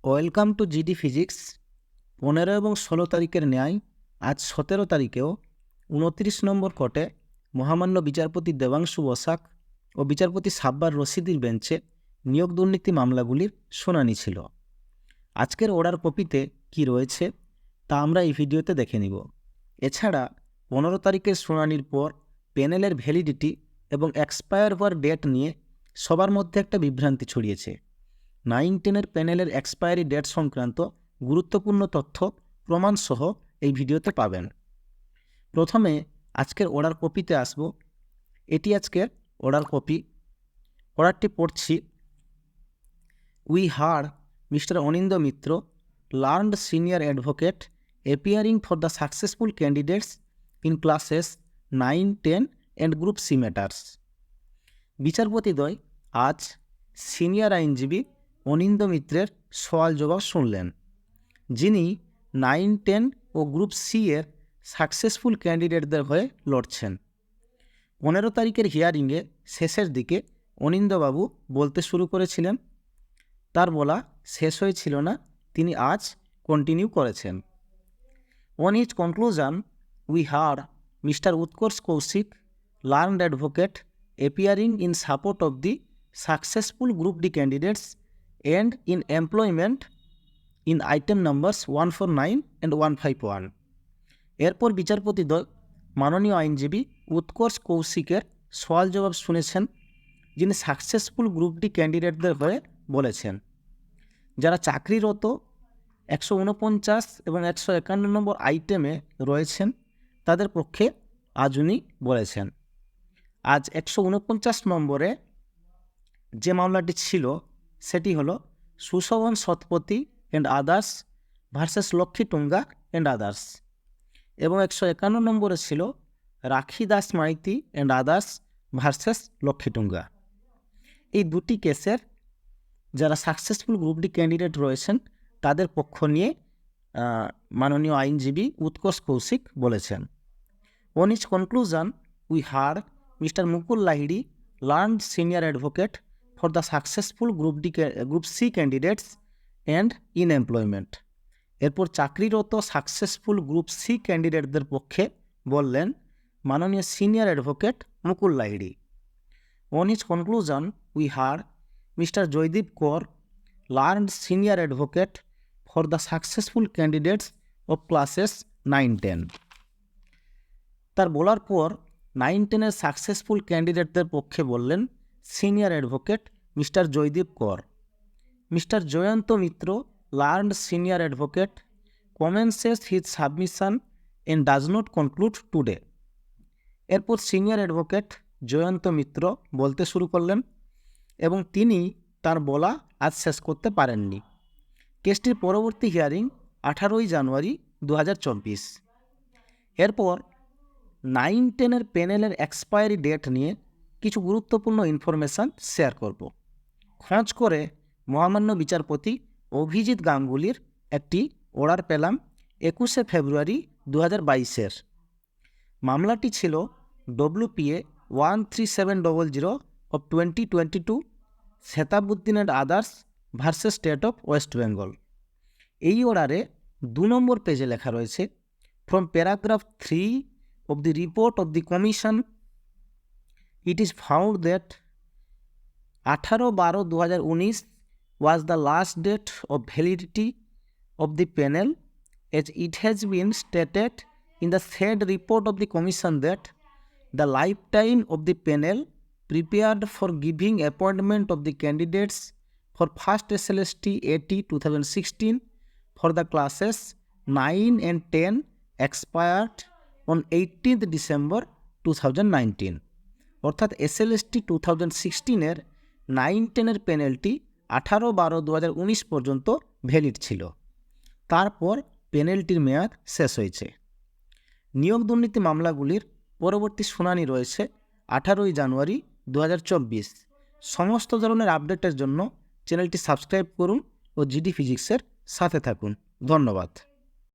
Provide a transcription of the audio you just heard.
Welcome to GD physics. 15 এবং 16 তারিখের ন্যায় আজ 17 তারিখেও 29 নম্বর কোর্টে মহামান্য বিচারপতি দেবাংশু বসাক ও বিচারপতি সাব্বার রশিদির বেঞ্চে নিয়োগ দুর্নীতি মামলাগুলির শুনানি ছিল। আজকের অর্ডার কপিতে কি রয়েছে তা আমরা এই ভিডিওতে দেখে নিব। এছাড়া 15 তারিখের শুনানির পর প্যানেলের ভ্যালিডিটি এবং এক্সপায়ার হওয়ার ডেট নিয়ে সবার মধ্যে একটা বিভ্রান্তি ছড়িয়েছে। 9-10 প্যানেলের এক্সপায়ারি ডেট সংক্রান্ত গুরুত্বপূর্ণ তথ্য প্রমাণসহ এই ভিডিওতে পাবেন। প্রথমে আজকের অর্ডার কপিতে আসব। এটি আজকের অর্ডার কপি। অর্ডারটি পড়ছি। We heard mister Anindya Mitra, learned senior advocate, appearing for the successful candidates in classes 9-10 and group C matters. বিচারপতিদ্বয় আজ সিনিয়র আইনজীবী অনিন্দ মিত্রের সওয়াল জবাব শুনলেন, যিনি 9-10 ও গ্রুপ সি এর সাকসেসফুল ক্যান্ডিডেটদের হয়ে লড়ছেন। 15 তারিখের হিয়ারিংয়ে শেষের দিকে অনিন্দবাবু বলতে শুরু করেছিলেন। তার বলা শেষ হয়েছিল না, তিনি আজ কন্টিনিউ করেছেন। On his conclusion, we heard mister Utkarsh Kaushik, learned advocate, appearing in support of the successful Group D candidates and in employment in item numbers 149 and 151. এরপর বিচারপতিদ্বয় মাননীয় আইনজীবী উৎকর্ষ কৌশিকের সওয়াল জবাব শুনেছেন, যিনি সাকসেসফুল গ্রুপ ডি ক্যান্ডিডেটদের হয়ে বলেছেন। যারা চাকরিরত 149 এবং 151 নম্বর আইটেমে রয়েছেন তাদের পক্ষে আজ উনি বলেছেন। আজ 149 নম্বরে যে মামলাটি ছিল সেটি হলো Sushobhan Satpathy and others versus Lakshmi Tunga and others, এবং 151 নম্বরে ছিল Rakhi Das Maity and others versus Lakshmi Tunga. এই দুটি কেসের যারা সাকসেসফুল গ্রুপ ডি ক্যান্ডিডেট রয়েছেন তাদের পক্ষ নিয়ে মাননীয় আইনজীবী উৎকর্ষ কৌশিক বলেছেন। On his conclusion, we hard Mr. Mukul Lahiri, learned senior advocate for the successful Group C candidates and in employment. এরপর চাকরিরত সাকসেসফুল গ্রুপ সি ক্যান্ডিডেটদের পক্ষে বললেন মাননীয় senior advocate Mukul Lahiri. On his conclusion, we heard mister Joydeep Kar, learned senior advocate for the successful candidates of classes 9-10। তার বলার পর 9-10 successful ক্যান্ডিডেটদের পক্ষে বললেন senior advocate mister Joydeep Kar. Mister Jayanta Mitra, learned senior advocate, commences his submission and does not conclude today. এরপর senior advocate Jayanta Mitra বলতে শুরু করলেন এবং তিনি তার বলা আজ শেষ করতে পারেননি। কেসটির পরবর্তী হিয়ারিং 18 জানুয়ারি 2024। এরপর 9-10 প্যানেলের এক্সপায়ারি ডেট নিয়ে কিছু গুরুত্বপূর্ণ ইনফরমেশান শেয়ার করব। খোঁজ করে মহামান্য বিচারপতি অভিজিৎ গাঙ্গুলির একটি অর্ডার পেলাম 21 ফেব্রুয়ারি 2022-এর। মামলাটি ছিল WPA 13700 of 2022 Shetabuddin and others versus state of West Bengal. এই অর্ডারে 2 নম্বর পেজে লেখা রয়েছে, from paragraph 3 of the report of the commission, it is found that 18/12/2019 was the last date of validity of the panel, as it has been stated in the said report of the commission that the lifetime of the panel prepared for giving appointment of the candidates for first SLST AT 2016 for the classes 9 and 10 expired on 18th December 2019। অর্থাৎ SLST 2016-এর 9-10 প্যানেলটি 18/12/2019 পর্যন্ত valid ছিল। তারপর প্যানেলটির মেয়াদ শেষ হয়েছে। নিয়োগ দুর্নীতি মামলাগুলির পরবর্তী শুনানি রয়েছে 18 জানুয়ারি 2024। সমস্ত ধরনের আপডেটের জন্য চ্যানেলটি সাবস্ক্রাইব করুন ও জিডি ফিজিক্সের সাথে থাকুন। ধন্যবাদ।